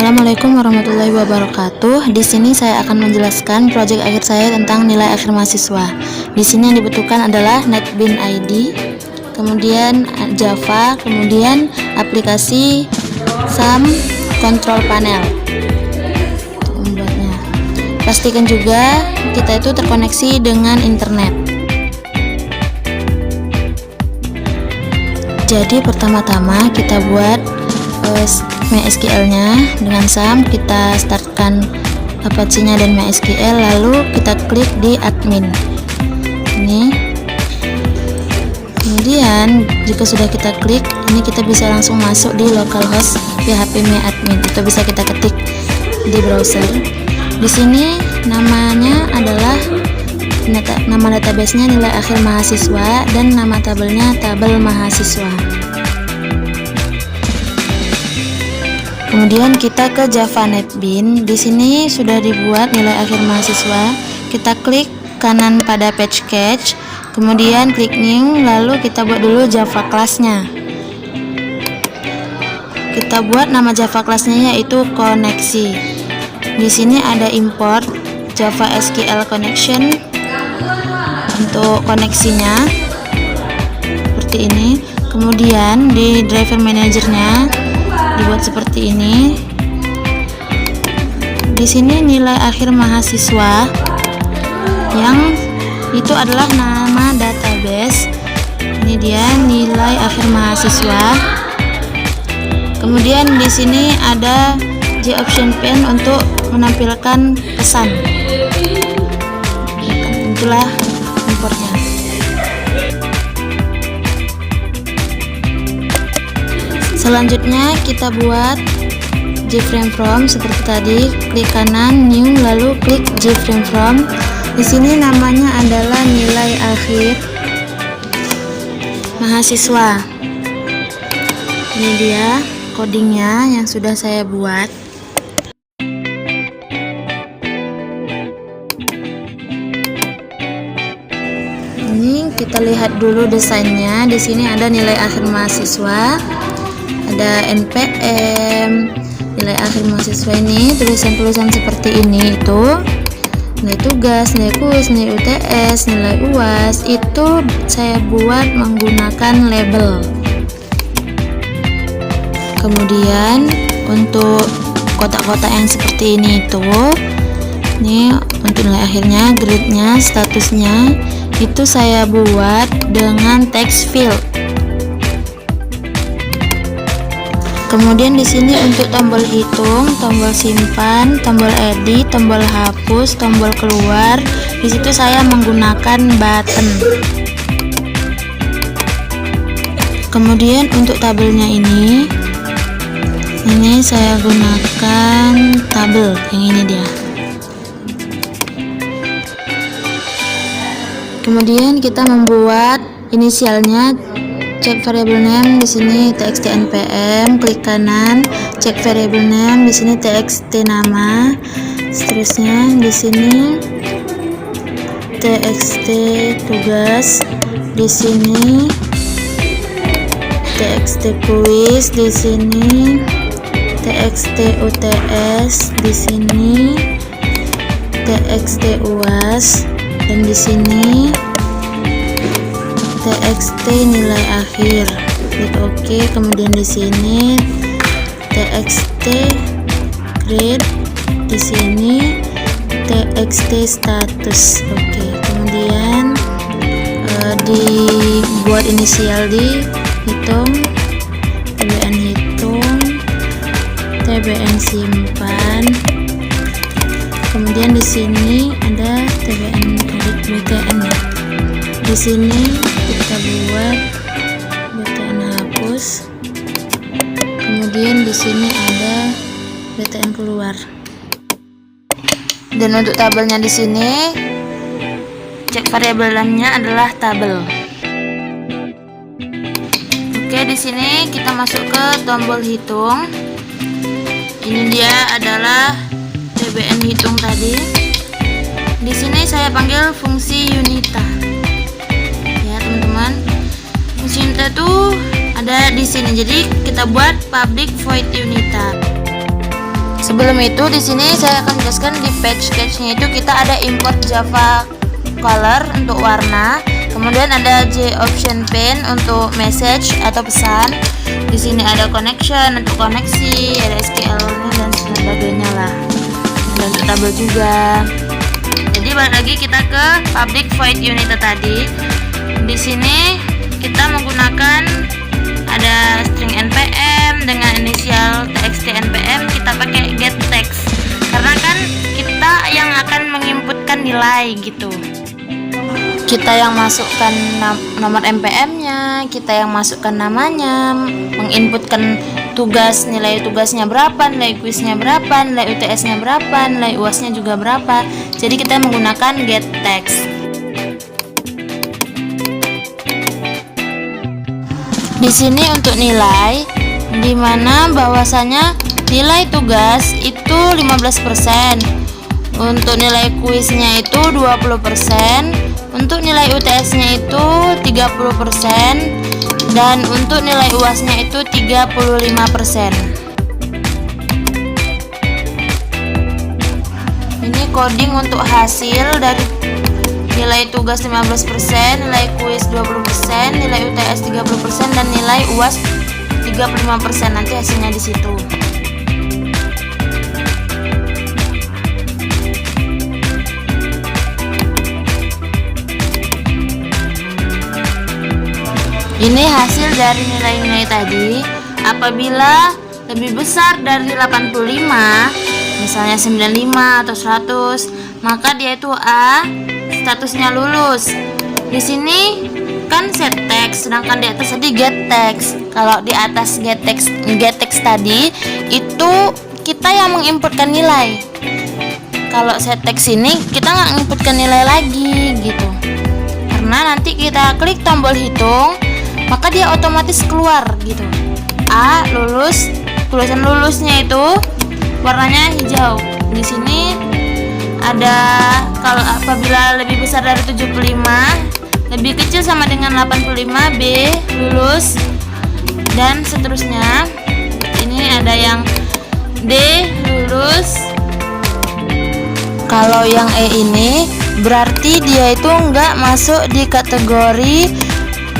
Assalamualaikum warahmatullahi wabarakatuh. Di sini saya akan menjelaskan proyek akhir saya tentang nilai akhir mahasiswa. Di sini yang dibutuhkan adalah NetBeans ID, kemudian Java, kemudian aplikasi SAM Control Panel. Untuk membuatnya, pastikan juga kita itu terkoneksi dengan internet. Jadi pertama-tama kita buat MySQL-nya dengan SAM, kita startkan Apache-nya dan MySQL, lalu kita klik di admin ini. Kemudian jika sudah kita klik ini, kita bisa langsung masuk di localhost phpMyAdmin, atau bisa kita ketik di browser. Di sini namanya adalah nama database-nya nilai akhir mahasiswa dan nama tabelnya tabel mahasiswa. Kemudian kita ke Java NetBeans. Di sini sudah dibuat nilai akhir mahasiswa. Kita klik kanan pada page cache, kemudian klik new, lalu kita buat dulu Java kelasnya. Kita buat nama Java kelasnya yaitu koneksi. Di sini ada import Java SQL connection untuk koneksinya seperti ini. Kemudian di driver manajernya dibuat seperti ini. Di sini nilai akhir mahasiswa yang itu adalah nama database. Ini dia nilai akhir mahasiswa. Kemudian di sini ada JOption pane untuk menampilkan pesan. Itulah importnya. Selanjutnya kita buat JFrame from seperti tadi, klik kanan new, lalu klik JFrame from. Di sini namanya adalah nilai akhir mahasiswa. Ini dia codingnya yang sudah saya buat. Ini kita lihat dulu desainnya. Di sini ada nilai akhir mahasiswa, ada NPM, nilai akhir mahasiswa ini tulisan-tulisan seperti ini, itu nilai tugas, nilai kuis, nilai UTS, nilai UAS, itu saya buat menggunakan label. Kemudian untuk kotak-kotak yang seperti ini ini untuk nilai akhirnya, grade-nya, statusnya, itu saya buat dengan text field. Kemudian di sini untuk tombol hitung, tombol simpan, tombol edit, tombol hapus, tombol keluar, di situ saya menggunakan button. Kemudian untuk tabelnya ini saya gunakan tabel yang ini dia. Kemudian kita membuat inisialnya. Cek variable name, di sini txt npm, klik kanan, cek variable name, di sini txt nama, seterusnya di sini txt tugas, di sini txt kuis, di sini txt UTS, di sini txt UAS, dan di sini txt nilai akhir. Klik OK. Kemudian di sini txt grade, di sini txt status. Oke. Kemudian dibuat inisial di hitung, tbn hitung, tbn simpan. Kemudian di sini ada tbn edit btn ya. Di sini kita buat btn hapus. Kemudian di sini ada btn keluar. Dan untuk tabelnya di sini cek variabelnya adalah tabel. Oke, di sini kita masuk ke tombol hitung. Ini dia adalah tbn hitung tadi. Di sini saya panggil fungsi unita. Teman-teman, fungsi unita itu ada di sini. Jadi kita buat public void unita. Sebelum itu di sini saya akan jelaskan di page sketch-nya itu kita ada import Java color untuk warna, kemudian ada J option pen untuk message atau pesan. Di sini ada connection untuk koneksi, ada SQL-nya dan sebagainya lah. Dan untuk tabel juga. Jadi balik lagi kita ke public void unit tadi. Di sini kita menggunakan ada string npm dengan inisial txt npm, kita pakai get text karena kan kita yang akan menginputkan nilai gitu. Kita yang masukkan nomor npm-nya, kita yang masukkan namanya, menginputkan tugas, nilai tugasnya berapa, nilai kuisnya berapa, nilai UTS-nya berapa, nilai UAS-nya juga berapa. Jadi kita menggunakan get text. Di sini untuk nilai, di mana bahwasanya nilai tugas itu 15%, untuk nilai kuisnya itu 20%, untuk nilai UTS-nya itu 30%, dan untuk nilai UAS-nya itu 35%. Ini coding untuk hasil dari nilai tugas 15%, nilai kuis 20%, nilai UTS 30%, dan nilai UAS 35%. Nanti hasilnya di situ. Ini hasil dari nilai-nilai tadi. Apabila lebih besar dari 85, misalnya 95 atau 100, maka dia itu A, statusnya lulus. Di sini kan set text, sedangkan di atas tadi get text. Kalau di atas get text tadi itu kita yang menginputkan nilai. Kalau set text ini kita nggak menginputkan nilai lagi gitu. Karena nanti kita klik tombol hitung, maka dia otomatis keluar gitu. A lulus, tulisan lulusnya itu warnanya hijau. Di sini ada kalau apabila lebih besar dari 75, lebih kecil sama dengan 85, B lulus, dan seterusnya. Ini ada yang D lulus. Kalau yang E ini berarti dia itu enggak masuk di kategori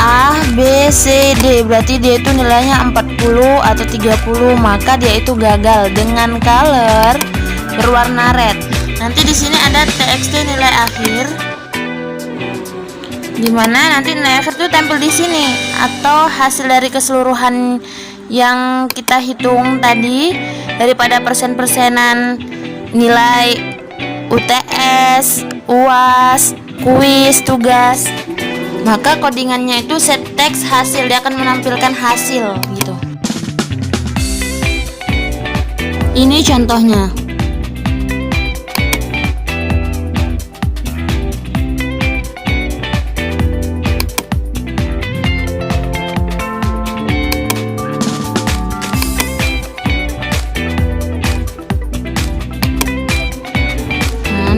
A, B, C, D, berarti dia itu nilainya 40 atau 30, maka dia itu gagal dengan color berwarna red. Nanti di sini ada txt nilai akhir, dimana nanti nilai akhir itu tempel di sini atau hasil dari keseluruhan yang kita hitung tadi daripada persen-persenan nilai UTS, UAS, kuis, tugas. Maka codingannya itu set text hasil, dia akan menampilkan hasil gitu. Ini contohnya.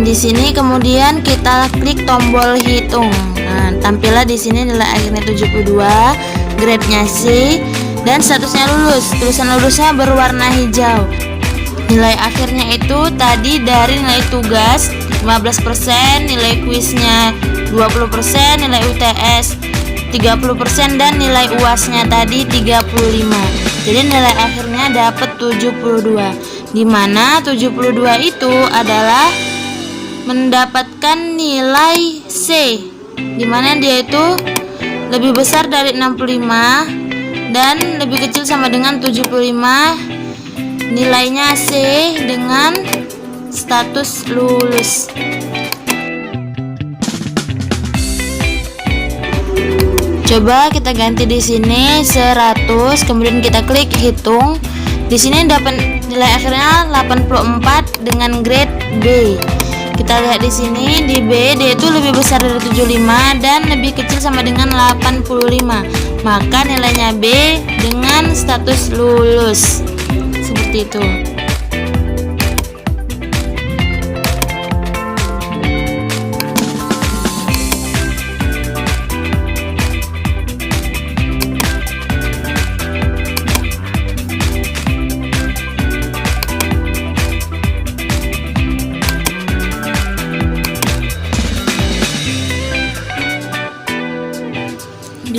Di sini kemudian kita klik tombol hitung. Nah, tampillah di sini nilai akhirnya 72, grade-nya C, dan statusnya lulus. Tulisan lulusnya berwarna hijau. Nilai akhirnya itu tadi dari nilai tugas 15%, nilai kuisnya 20%, nilai UTS 30%, dan nilai UAS-nya tadi 35. Jadi nilai akhirnya dapat 72. Di mana 72 itu adalah mendapatkan nilai C, dimana dia itu lebih besar dari 65 dan lebih kecil sama dengan 75. Nilainya C dengan status lulus. Coba kita ganti di sini 100, kemudian kita klik hitung. Di sini dapat nilai akhirnya 84 dengan grade B. Kita lihat di sini di B, dia itu lebih besar dari 75 dan lebih kecil sama dengan 85. Maka nilainya B dengan status lulus. Seperti itu.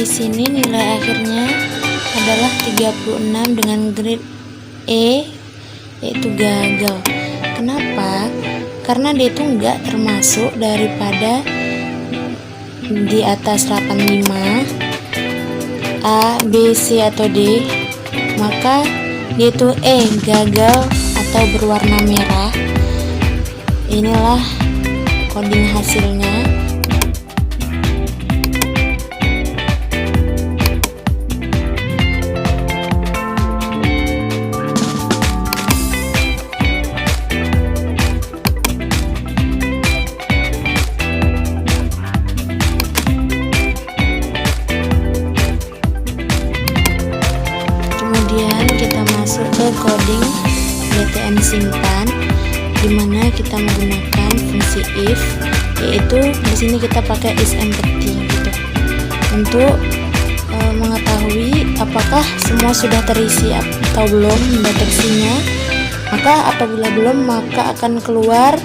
di sini nilai akhirnya adalah 36 dengan grade E, yaitu gagal. Kenapa? Karena dia itu enggak termasuk daripada di atas 85 A, B, C atau D, maka dia itu E, gagal atau berwarna merah. Inilah coding hasilnya. Kemudian kita masuk ke coding btn simpan, dimana kita menggunakan fungsi if, yaitu di sini kita pakai is empty gitu, untuk mengetahui apakah semua sudah terisi atau belum mendeteksinya. Maka apabila belum, maka akan keluar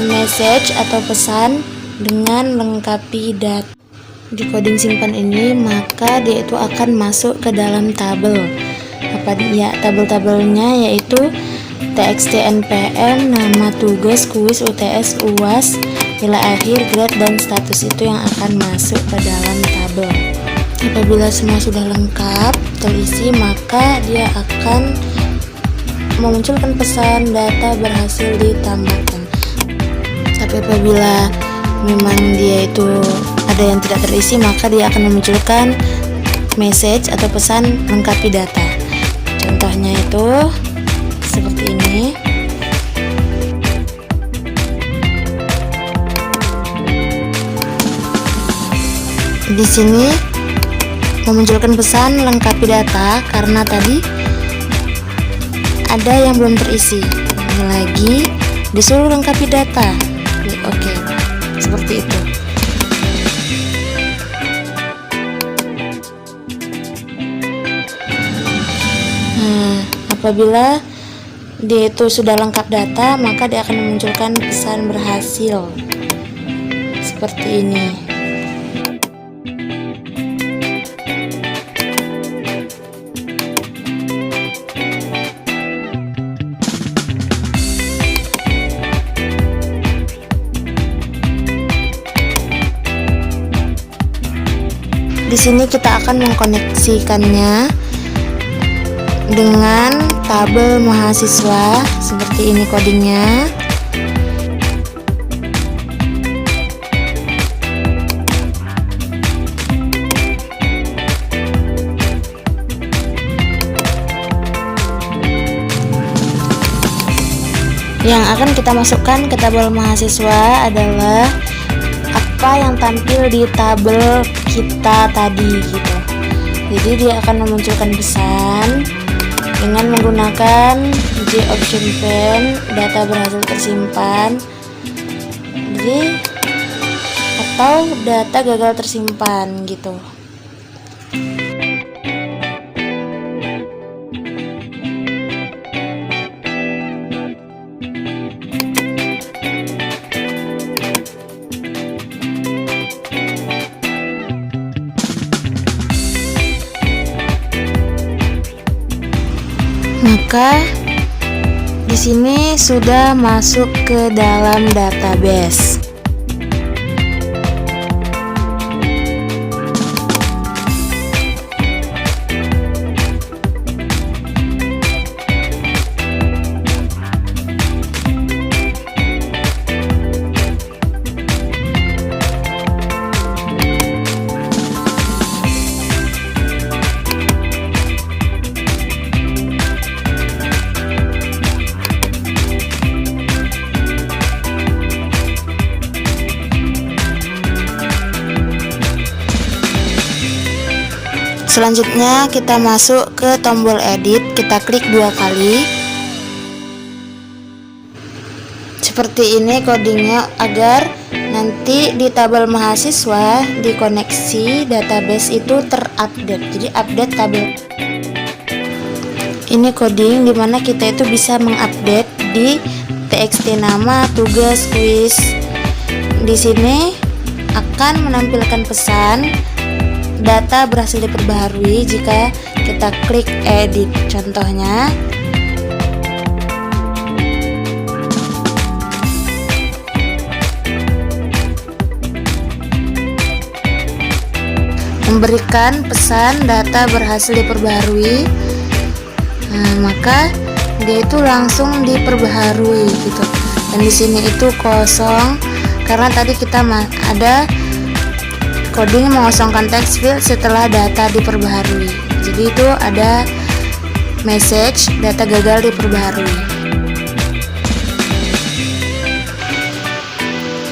message atau pesan dengan lengkapi data. Di coding simpan ini, maka dia itu akan masuk ke dalam tabel. Apa ya tabel-tabelnya, yaitu txt npm, nama tugas, kuis, UTS, UAS, nilai akhir, grade, dan status itu yang akan masuk ke dalam tabel. Apabila semua sudah lengkap terisi, maka dia akan memunculkan pesan data berhasil ditambahkan. Tapi apabila memang dia itu ada yang tidak terisi, maka dia akan memunculkan message atau pesan lengkapi data. Contohnya itu seperti ini. Di sini memunculkan pesan lengkapi data karena tadi ada yang belum terisi. Ini lagi disuruh lengkapi data. Oke, seperti itu. Apabila dia itu sudah lengkap data, maka dia akan memunculkan pesan berhasil seperti ini. Di sini kita akan mengkoneksikannya dengan tabel mahasiswa. Seperti ini codingnya. Yang akan kita masukkan ke tabel mahasiswa adalah apa yang tampil di tabel kita tadi gitu. Jadi dia akan memunculkan pesan dengan menggunakan JOptionPen, data berhasil tersimpan, jadi atau data gagal tersimpan gitu. Maka di sini sudah masuk ke dalam database. Selanjutnya kita masuk ke tombol edit, kita klik 2 kali. Seperti ini codingnya agar nanti di tabel mahasiswa di koneksi database itu terupdate. Jadi update tabel. Ini coding dimana kita itu bisa mengupdate di txt nama, tugas, kuis. Di sini akan menampilkan pesan data berhasil diperbaharui jika kita klik edit. Contohnya, memberikan pesan data berhasil diperbaharui. Maka dia itu langsung diperbaharui gitu. Dan di sini itu kosong karena tadi kita ada coding mengosongkan text field setelah data diperbaharui. Jadi itu ada message data gagal diperbaharui.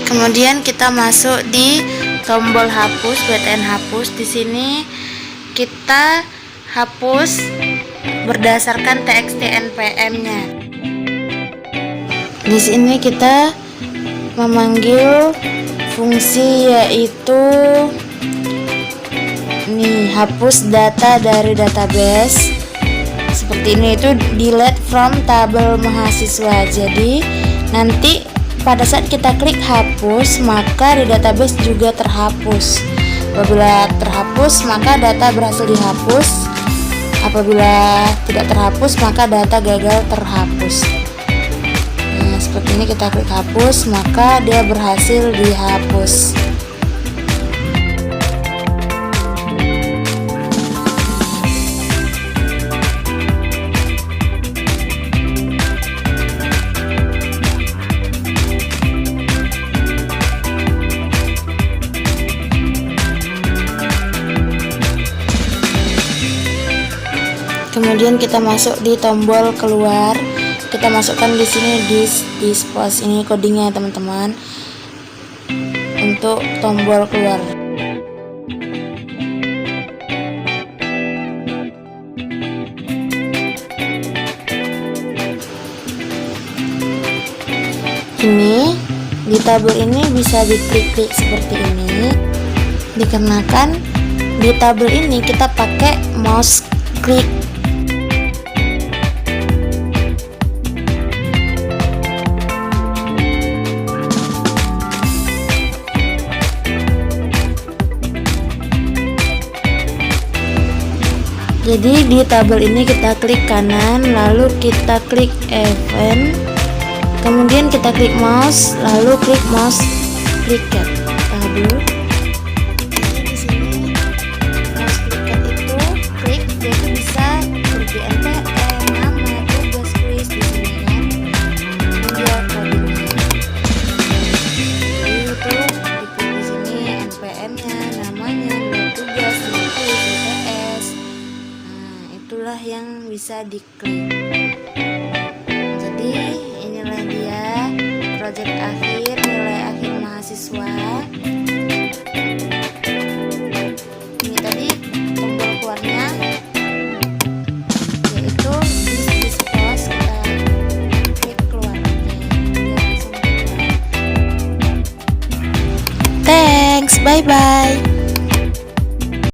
Kemudian kita masuk di tombol hapus, btn hapus. Di sini kita hapus berdasarkan txt npm-nya. Di sini kita memanggil fungsi yaitu hapus data dari database. Seperti ini, itu delete from tabel mahasiswa. Jadi nanti pada saat kita klik hapus, maka di database juga terhapus. Apabila terhapus, maka data berhasil dihapus. Apabila tidak terhapus, maka data gagal terhapus. Seperti ini, kita klik hapus, maka dia berhasil dihapus. Kemudian kita masuk di tombol keluar. Kita masukkan di sini dispose, ini codingnya teman-teman, untuk tombol keluar. Ini di tabel ini bisa diklik-klik seperti ini, dikarenakan di tabel ini kita pakai mouse klik. Jadi di tabel ini kita klik kanan, lalu kita klik event, kemudian kita klik mouse, lalu klik mouse clicker tabel. Jadi di sini mouse clicker itu klik, dia itu bisa seperti npm, nama, tugas, kuis di sini kan. Kemudian codingnya. Jadi itu diklik di sini npm-nya, namanya, tugas, kuis, UTS. Itulah yang bisa diklik. Jadi inilah dia proyek akhir, nilai akhir mahasiswa. Ini tadi tombol keluarnya, yaitu dispose, kita klik keluar. Dia langsung keluar. Thanks, bye bye.